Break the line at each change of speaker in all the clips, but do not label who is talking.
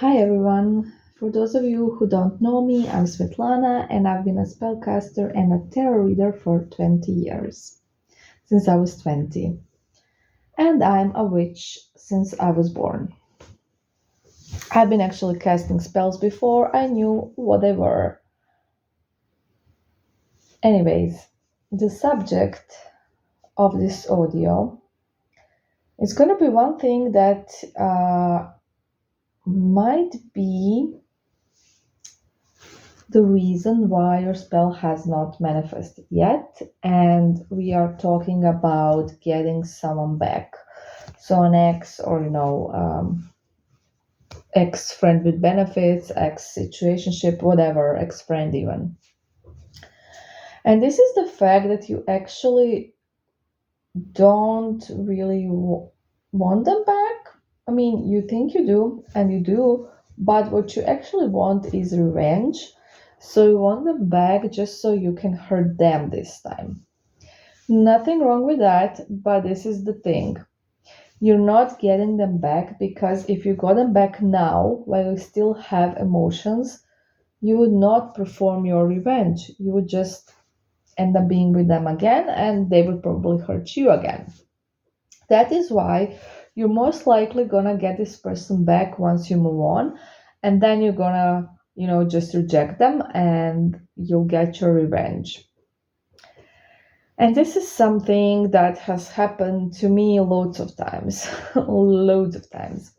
Hi everyone. For those of you who don't know me, I'm Svetlana and I've been a spellcaster and a tarot reader for 20 years, since I was 20. And I'm a witch since I was born. I've been actually casting spells before I knew what they were. Anyways, the subject of this audio is going to be one thing that might be the reason why your spell has not manifested yet, and we are talking about getting someone back. So an ex, or ex friend with benefits, ex situationship, whatever, ex friend even. And this is the fact that you actually don't really want them back. I mean, you think you do, and you do, but what you actually want is revenge. So you want them back just so you can hurt them this time. Nothing wrong with that, but this is the thing. You're not getting them back because if you got them back now, while you still have emotions, you would not perform your revenge. You would just end up being with them again and they would probably hurt you again. That is why you're most likely gonna get this person back once you move on, and then you're gonna, just reject them and you'll get your revenge. And this is something that has happened to me loads of times, loads of times.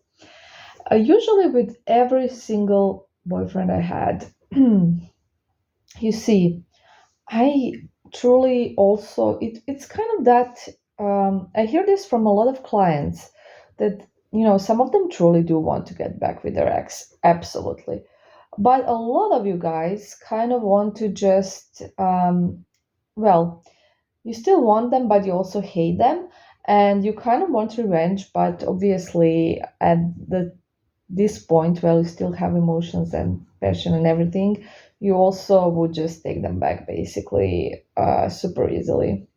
Usually with every single boyfriend I had. You see, I truly also it's kind of that I hear this from a lot of clients that some of them truly do want to get back with their ex, absolutely, but a lot of you guys kind of want to just well, you still want them but you also hate them, and you kind of want revenge, but obviously at this point where you still have emotions and passion and everything, you also would just take them back basically super easily.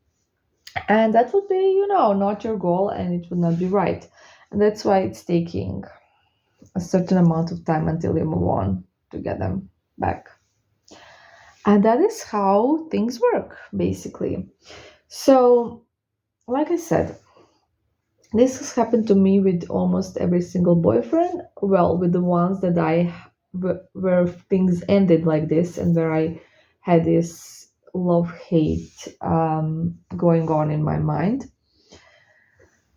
And that would be, not your goal and it would not be right. And that's why it's taking a certain amount of time until you move on to get them back. And that is how things work basically. So, like I said, this has happened to me with almost every single boyfriend. Well, with the ones that where things ended like this and where I had this love hate going on in my mind.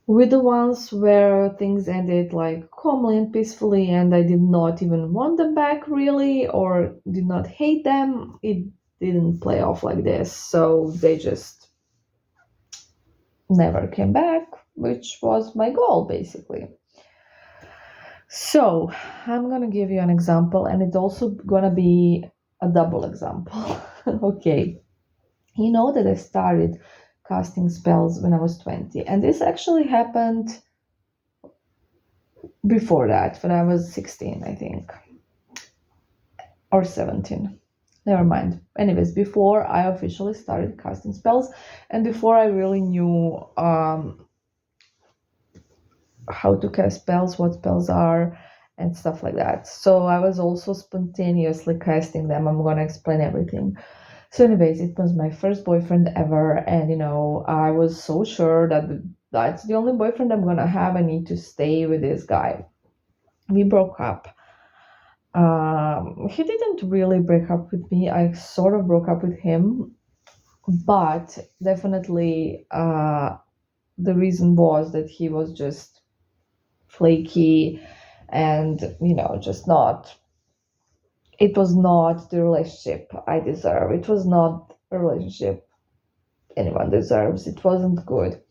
With the ones where things ended like calmly and peacefully, and I did not even want them back really, or did not hate them, it didn't play off like this. So they just never came back, which was my goal basically. So, I'm gonna give you an example, and it's also gonna be a double example. Okay, you know that I started casting spells when I was 20, and this actually happened before that, when I was 16, I think, or 17. Never mind. Anyways, before I officially started casting spells, and before I really knew how to cast spells, what spells are, and stuff like that. So I was also spontaneously casting them. I'm gonna explain everything. So, anyways, it was my first boyfriend ever, and I was so sure that that's the only boyfriend I'm gonna have. I need to stay with this guy. We broke up. He didn't really break up with me. I sort of broke up with him, but definitely the reason was that he was just flaky and just not, it was not the relationship I deserve. It was not a relationship anyone deserves. It wasn't good.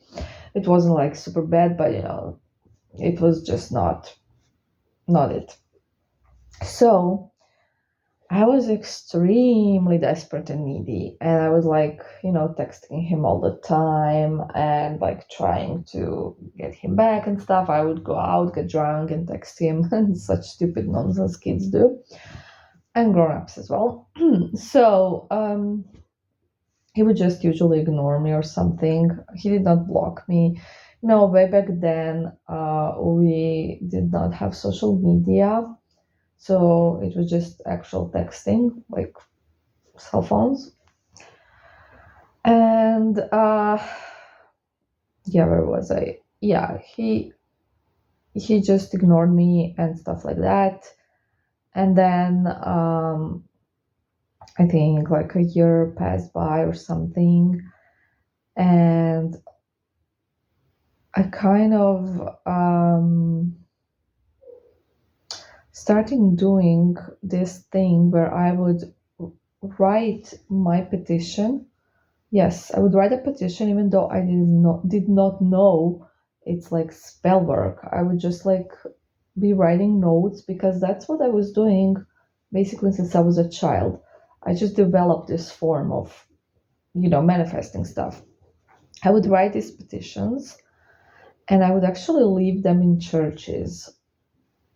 It wasn't like super bad, but it was just not it. So I was extremely desperate and needy, and I was like, texting him all the time and like trying to get him back and stuff. I would go out, get drunk, and text him, and such stupid nonsense kids do, and grown-ups as well. So he would just usually ignore me or something. He did not block me. Way back then, we did not have social media. So it was just actual texting, like cell phones. And yeah, where was I? Yeah, he just ignored me and stuff like that. And then I think like a year passed by or something, and I kind of started doing this thing where I would write my petition. Yes, I would write a petition even though I did not know it's like spell work. I would just like be writing notes because that's what I was doing basically since I was a child. I just developed this form of, manifesting stuff. I would write these petitions and I would actually leave them in churches,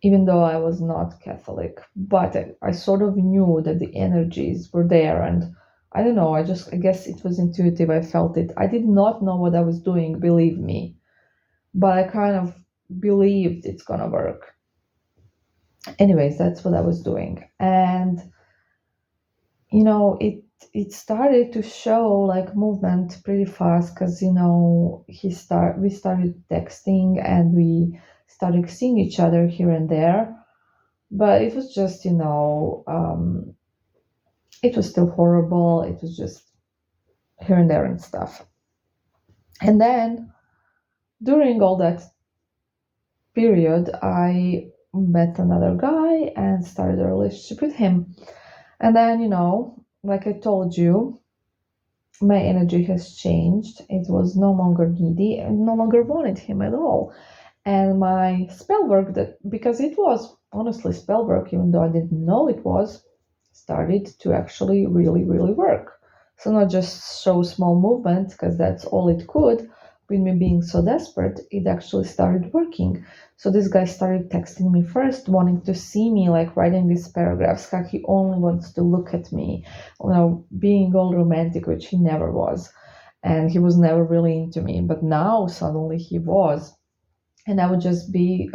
even though I was not Catholic. But I sort of knew that the energies were there, and I don't know, I guess it was intuitive. I felt it. I did not know what I was doing, believe me, but I kind of believed it's gonna work. Anyways, that's what I was doing. And it started to show like movement pretty fast because we started texting and we started seeing each other here and there, but it was just it was still horrible. It was just here and there and stuff. And then during all that period, I met another guy and started a relationship with him. And then, like I told you, my energy has changed. It was no longer needy and no longer wanted him at all. And my spell work, that because it was honestly spell work, even though I didn't know it was, started to actually really, really work. So not just show small movements, because that's all it could. With me being so desperate, it actually started working. So this guy started texting me first, wanting to see me, like writing these paragraphs, how he only wants to look at me, being all romantic, which he never was. And he was never really into me. But now suddenly he was. And I would just be,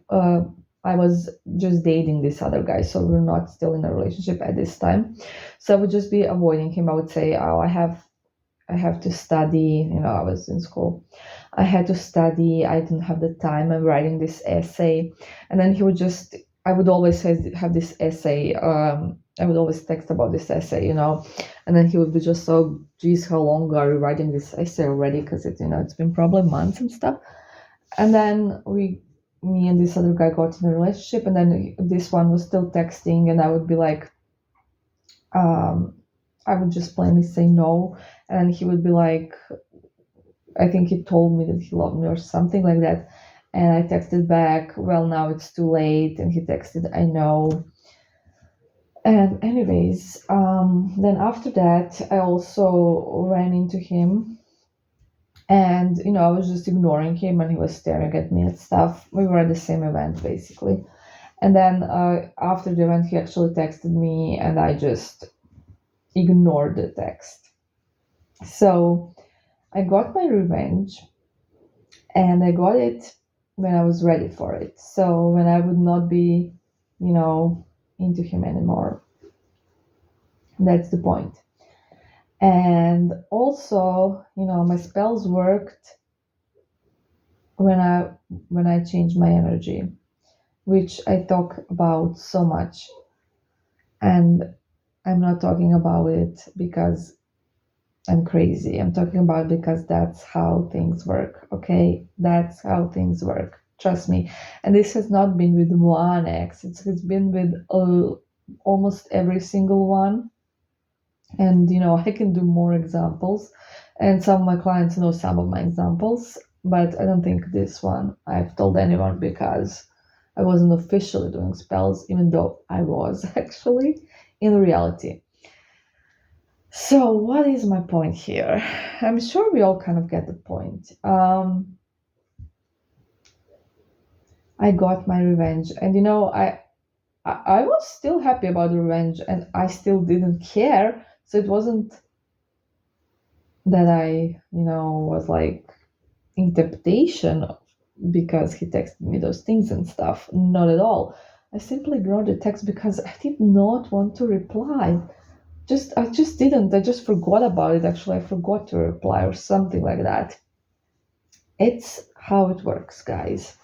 uh, I was just dating this other guy, so we're not still in a relationship at this time. So I would just be avoiding him. I would say, oh, I have to study. I was in school. I had to study. I didn't have the time. I'm writing this essay, and then he would just. I would always have this essay. I would always text about this essay, and then he would be just so, geez, how long are you writing this essay already? Because it's been probably months and stuff. And then me and this other guy got in a relationship, and then this one was still texting, and I would be like, um, I would just plainly say no, and he would be like, I think he told me that he loved me or something like that, and I texted back, well, now it's too late, and he texted, I know. And anyways, then after that, I also ran into him, and I was just ignoring him, and he was staring at me and stuff. We were at the same event basically. And then after the event, he actually texted me, and I just ignored the text. So I got my revenge, and I got it when I was ready for it. So when I would not be, into him anymore. That's the point. And also, my spells worked when I changed my energy, which I talk about so much. And I'm not talking about it because I'm crazy. I'm talking about it because that's how things work. Okay, that's how things work. Trust me. And this has not been with one ex. It's been with almost every single one. And I can do more examples. And some of my clients know some of my examples, but I don't think this one I've told anyone because I wasn't officially doing spells, even though I was actually in reality. So, what is my point here? I'm sure we all kind of get the point. I got my revenge, and I was still happy about the revenge, and I still didn't care. So it wasn't that I, was like in temptation because he texted me those things and stuff. Not at all. I simply ignored the text because I did not want to reply. I just didn't. I just forgot about it. Actually, I forgot to reply or something like that. It's how it works, guys.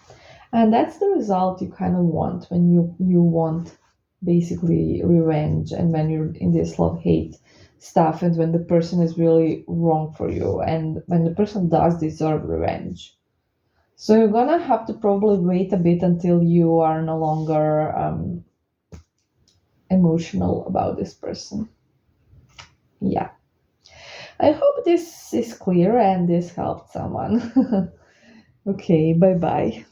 And that's the result you kind of want when you want basically revenge, and when you're in this love hate stuff, and when the person is really wrong for you, and when the person does deserve revenge. So you're gonna have to probably wait a bit until you are no longer emotional about this person. Yeah. I hope this is clear and this helped someone. Okay, bye bye.